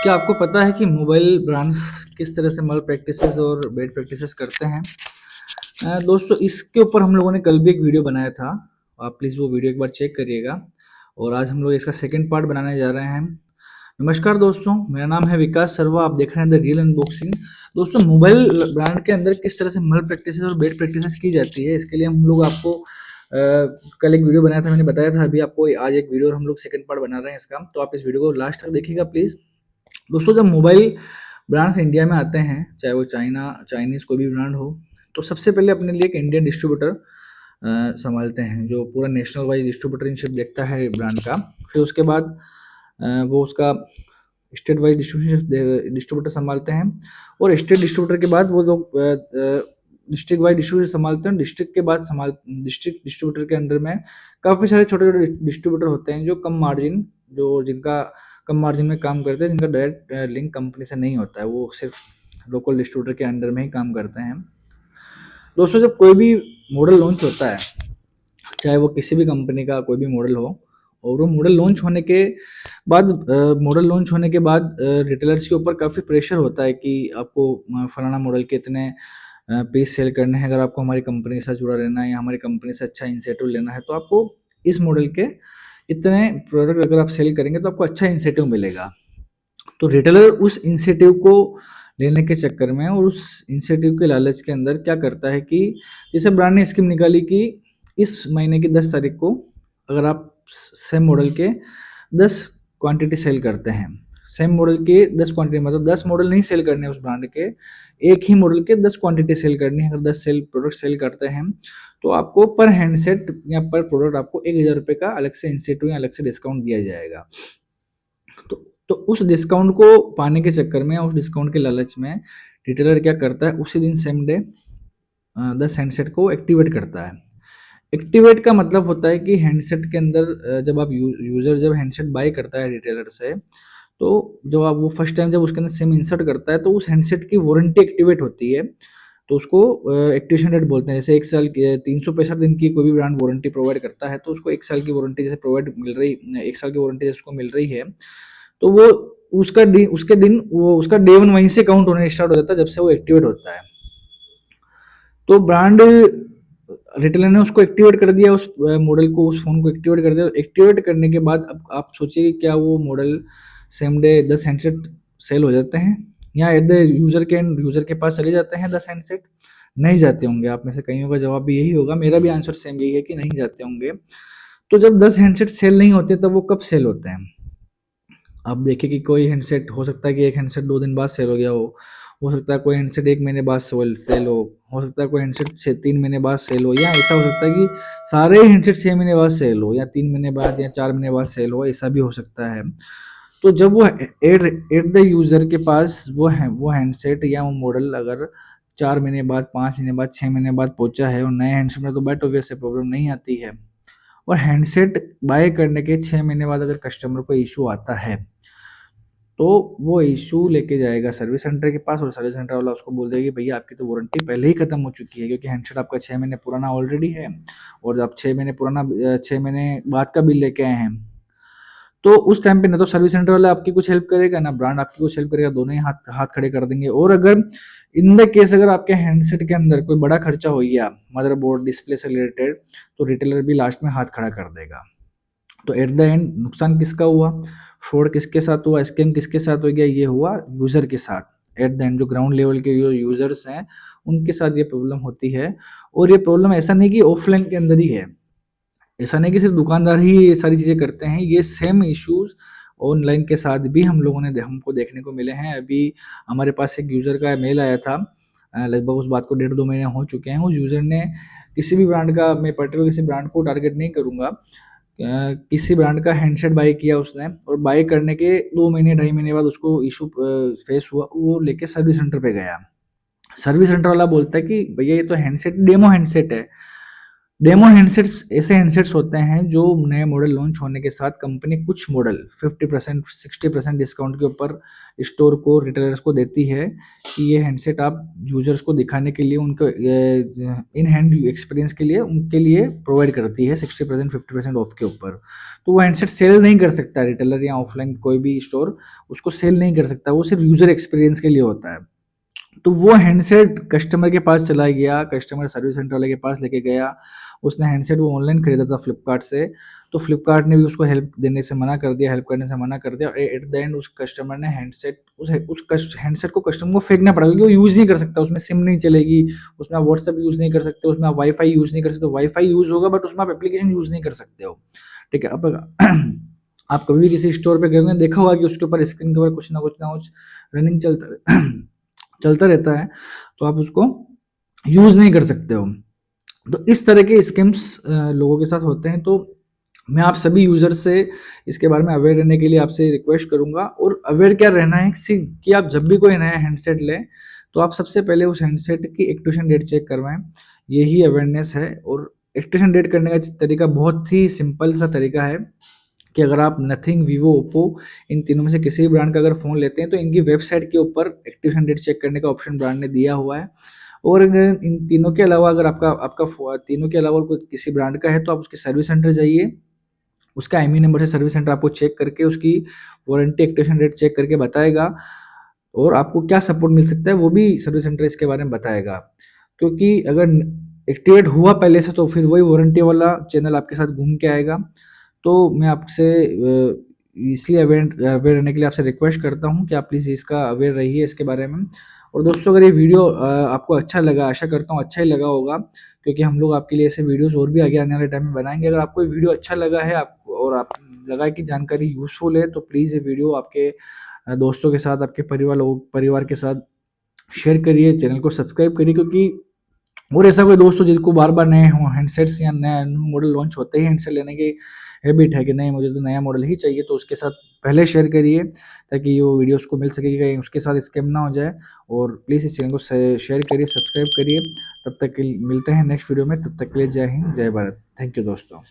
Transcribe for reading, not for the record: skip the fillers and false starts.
क्या आपको पता है कि मोबाइल ब्रांड्स किस तरह से मल प्रैक्टिसेस और बेड प्रैक्टिसेस करते हैं? दोस्तों, इसके ऊपर हम लोगों ने कल भी एक वीडियो बनाया था। आप प्लीज़ वो वीडियो एक बार चेक करिएगा। और आज हम लोग इसका सेकंड पार्ट बनाने जा रहे हैं। नमस्कार दोस्तों, मेरा नाम है विकास सर्वा। आप देख रहे हैं द रियल अनबॉक्सिंग। दोस्तों, मोबाइल ब्रांड के अंदर किस तरह से मल प्रैक्टिसेस और बेड प्रैक्टिसेस की जाती है, इसके लिए हम लोग आपको कल एक वीडियो बनाया था, मैंने बताया था। अभी आपको आज एक वीडियो और हम लोग सेकंड पार्ट बना रहे हैं इसका, तो आप इस वीडियो को लास्ट तक देखिएगा प्लीज़। दोस्तों, जब मोबाइल ब्रांड्स इंडिया में आते हैं, चाहे वो चाइनीज़ कोई भी ब्रांड हो, तो सबसे पहले अपने लिए एक इंडियन डिस्ट्रीब्यूटर संभालते हैं, जो पूरा नेशनल वाइज डिस्ट्रीब्यूटरशिप देखता है ब्रांड का। फिर उसके बाद वो उसका स्टेट वाइज डिस्ट्रीब्यूटर संभालते हैं, और स्टेट डिस्ट्रीब्यूटर के बाद वो लोग डिस्ट्रिक्ट वाइज डिस्ट्रीब्यूटर संभालते हैं। डिस्ट्रिक्ट डिस्ट्रीब्यूटर के अंडर में काफ़ी सारे छोटे छोटे डिस्ट्रीब्यूटर होते हैं, जो जिनका कम मार्जिन में काम करते हैं, जिनका डायरेक्ट लिंक कंपनी से नहीं होता है, वो सिर्फ लोकल डिस्ट्रीब्यूटर के अंडर में ही काम करते हैं। दोस्तों, जब कोई भी मॉडल लॉन्च होता है, चाहे वो किसी भी कंपनी का कोई भी मॉडल हो, और वो मॉडल लॉन्च होने के बाद रिटेलर्स के ऊपर काफ़ी प्रेशर होता है कि आपको फलाना मॉडल के इतने पीस सेल करने हैं। अगर आपको हमारी कंपनी के साथ जुड़ा रहना है या हमारी कंपनी से अच्छा इंसेंटिव लेना है, तो आपको इस मॉडल के इतने प्रोडक्ट अगर आप सेल करेंगे तो आपको अच्छा इंसेंटिव मिलेगा। तो रिटेलर उस इंसेंटिव को लेने के चक्कर में और उस इंसेंटिव के लालच के अंदर क्या करता है कि जैसे ब्रांड ने स्कीम निकाली कि इस महीने की 10 तारीख को अगर आप सेम मॉडल के 10 क्वांटिटी सेल करते हैं, सेम मॉडल के 10 क्वांटिटी मतलब 10 मॉडल नहीं सेल करने उस ब्रांड के, एक ही मॉडल के 10 क्वांटिटी सेल करनी है। अगर 10 सेल प्रोडक्ट सेल करते हैं, तो आपको पर हैंडसेट या पर प्रोडक्ट आपको 1,000 रुपये का अलग से इंसेंटिव या अलग से डिस्काउंट दिया जाएगा। तो उस डिस्काउंट को पाने के चक्कर में, उस डिस्काउंट के लालच में रिटेलर क्या करता है, उसी दिन सेम डे 10 हैंडसेट को एक्टिवेट करता है। एक्टिवेट का मतलब होता है कि हैंडसेट के अंदर जब आप यूज़र जब हैंडसेट बाय करता है रिटेलर से, तो जब आप वो फर्स्ट टाइम जब उसके अंदर सिम इंसर्ट करता है, तो उस हैंडसेट की वारंटी एक्टिवेट होती है। तो उसको एक्टिवेशन डेट बोलते हैं। जैसे 1 साल की 365 दिन की कोई भी ब्रांड वारंटी प्रोवाइड करता है, तो उसको 1 साल की वारंटी जैसे 1 साल की वारंटी जिसको मिल रही है, तो वो उसका डे वन वहीं से काउंट होने स्टार्ट हो जाता है, जब से वो एक्टिवेट होता है। तो ब्रांड रिटेलर ने उसको एक्टिवेट कर दिया, उस मॉडल को, उस फ़ोन को एक्टिवेट कर दिया। एक्टिवेट करने के बाद अब आप सोचिए कि क्या वो model same day 10 handset sale हो जाते हैं, या एट द यूज़र के पास चले जाते हैं 10 हैंडसेट? नहीं जाते होंगे। आप में से कईयों का जवाब भी यही होगा, मेरा भी आंसर सेम यही है कि नहीं जाते होंगे। तो जब 10 हैंडसेट सेल नहीं होते, तब वो कब सेल होते हैं? आप देखिए कि कोई हैंडसेट हो सकता है कि एक हैंडसेट 2 दिन बाद सेल हो गया हो सकता है कोई हैंडसेट 1 महीने बाद सेल हो सकता है कोई हैंडसेट 3 महीने बाद सेल हो, या ऐसा हो सकता है कि सारे हैंडसेट 6 महीने बाद सेल हो, या 3 महीने बाद या 4 महीने बाद सेल हो, ऐसा भी हो सकता है। तो जब वो एट द यूज़र के पास वो हैंडसेट या वो मॉडल अगर 4 महीने बाद, 5 महीने बाद, 6 महीने बाद पहुंचा है, और नए हैंडसेट में तो बट ऑब्वियस से प्रॉब्लम नहीं आती है, और हैंडसेट बाय करने के 6 महीने बाद अगर कस्टमर को इशू आता है, तो वो इशू लेके जाएगा सर्विस सेंटर के पास, और सर्विस सेंटर वाला उसको बोल देगा कि भैया आपकी तो वारंटी पहले ही खत्म हो चुकी है, क्योंकि हैंडसेट आपका 6 महीने पुराना ऑलरेडी है, और आप 6 महीने बाद का बिल लेके आए हैं। तो उस टाइम पे ना तो सर्विस सेंटर वाला आपकी कुछ हेल्प करेगा, ना ब्रांड आपकी कुछ हेल्प करेगा, दोनों ही हाथ हाथ खड़े कर देंगे। और अगर इन द केस अगर आपके हैंडसेट के अंदर कोई बड़ा खर्चा हो गया मदरबोर्ड डिस्प्ले से रिलेटेड, तो रिटेलर भी लास्ट में हाथ खड़ा कर देगा। तो एट द एंड नुकसान किसका हुआ? फ्रॉड किसके साथ हुआ? स्कैम किसके साथ हो गया? ये हुआ यूज़र के साथ। एट द एंड जो ग्राउंड लेवल के जो यूज़र्स हैं, उनके साथ ये प्रॉब्लम होती है। और ये प्रॉब्लम ऐसा नहीं कि ऑफलाइन के अंदर ही है, ऐसा नहीं कि सिर्फ दुकानदार ही ये सारी चीज़ें करते हैं। ये सेम इश्यूज ऑनलाइन के साथ भी हमको देखने को मिले हैं। अभी हमारे पास एक यूज़र का मेल आया था, लगभग उस बात को 1.5-2 महीने हो चुके हैं। उस यूज़र ने किसी भी ब्रांड का, मैं पर्टिकुलर किसी ब्रांड को टारगेट नहीं करूँगा, किसी ब्रांड का हैंडसेट बाय किया उसने, और बाय करने के 2 महीने 2.5 महीने बाद उसको इशू फेस हुआ। वो लेके सर्विस सेंटर पे गया। सर्विस सेंटर वाला बोलता है कि भैया ये तो हैंडसेट डेमो हैंडसेट है, डेमो हैंडसेट्स ऐसे हैंडसेट्स होते हैं जो नए मॉडल लॉन्च होने के साथ कंपनी कुछ मॉडल 50% 60% डिस्काउंट के ऊपर स्टोर को रिटेलर्स को देती है कि ये हैंडसेट आप यूजर्स को दिखाने के लिए उनको इन हैंड एक्सपीरियंस के लिए उनके लिए प्रोवाइड करती है 60% 50% ऑफ के ऊपर। तो वो हैंडसेट सेल नहीं कर सकता रिटेलर या ऑफलाइन कोई भी स्टोर उसको सेल नहीं कर सकता, वो सिर्फ यूजर एक्सपीरियंस के लिए होता है। तो वो हैंडसेट कस्टमर के पास चला गया, कस्टमर सर्विस सेंटर वाले के पास लेके गया, उसने हैंडसेट वो ऑनलाइन खरीदा था फ्लिपकार्ट से, तो फ्लिपकार्ट ने भी उसको हेल्प देने से मना कर दिया, हेल्प करने से मना कर दिया और एट द एंड उस कस्टमर ने उस हैंडसेट को कस्टमर को फेंकना पड़ा क्योंकि वो यूज़ नहीं कर सकता, उसमें सिम नहीं चलेगी, उसमें आप व्हाट्सएप यूज़ नहीं कर सकते, उसमें आप वाईफाई यूज़ नहीं कर सकते, वाईफाई यूज़ होगा बट उसमें आप एप्लीकेशन यूज़ नहीं कर सकते हो, ठीक है। अब आप कभी भी किसी स्टोर पे गए होंगे, देखा होगा कि उसके ऊपर स्क्रीन के ऊपर कुछ ना कुछ रनिंग चलता रहता है, तो आप उसको यूज़ नहीं कर सकते हो। तो इस तरह के स्कैम्स लोगों के साथ होते हैं, तो मैं आप सभी यूज़र से इसके बारे में अवेयर रहने के लिए आपसे रिक्वेस्ट करूँगा। और अवेयर क्या रहना है कि आप जब भी कोई नया हैंडसेट लें, तो आप सबसे पहले उस हैंडसेट की एक्टिवेशन डेट चेक करवाएँ, यही अवेयरनेस है। और एक्टिवेशन डेट करने का तरीका बहुत ही सिंपल सा तरीका है कि अगर आप नथिंग, वीवो, ओप्पो इन तीनों में से किसी भी ब्रांड का अगर फ़ोन लेते हैं, तो इनकी वेबसाइट के ऊपर एक्टिवेशन डेट चेक करने का ऑप्शन ब्रांड ने दिया हुआ है। और अगर इन तीनों के अलावा अगर आपका आपका तीनों के अलावा कोई किसी ब्रांड का है, तो आप उसके सर्विस सेंटर जाइए, उसका आईएमईआई नंबर से सर्विस सेंटर आपको चेक करके उसकी वारंटी एक्टिवेशन डेट चेक करके बताएगा और आपको क्या सपोर्ट मिल सकता है वो भी सर्विस सेंटर इसके बारे में बताएगा। क्योंकि अगर एक्टिवेट हुआ पहले से, तो फिर वही वारंटी वाला चैनल आपके साथ घूम के आएगा। तो मैं आपसे इसलिए अवेयर अवेयर रहने के लिए आपसे रिक्वेस्ट करता हूँ कि आप प्लीज़ इसका अवेयर रहिए इसके बारे में। और दोस्तों, अगर ये वीडियो आपको अच्छा लगा, आशा करता हूँ अच्छा ही लगा होगा, क्योंकि हम लोग आपके लिए ऐसे वीडियोस और भी आगे आने वाले टाइम में बनाएंगे। अगर आपको ये वीडियो अच्छा लगा है आप और आप लगा कि जानकारी यूज़फुल है, तो प्लीज़ ये वीडियो आपके दोस्तों के साथ, आपके परिवार के साथ शेयर करिए, चैनल को सब्सक्राइब करिए। क्योंकि और ऐसा कोई दोस्त हो जिसको बार-बार नए हो हैंडसेट्स या नया न्यू मॉडल लॉन्च होते ही हैंडसेट लेने की हैबिट है कि नहीं मुझे तो नया मॉडल ही चाहिए, तो उसके साथ पहले शेयर करिए ताकि वो वीडियो उसको मिल सके कि कहीं उसके साथ स्कैम ना हो जाए। और प्लीज़ इस चैनल को शेयर करिए, सब्सक्राइब करिए। तब तक के लिए मिलते हैं नेक्स्ट वीडियो में, तब तक के लिए जय हिंद, जय भारत। थैंक यू दोस्तों।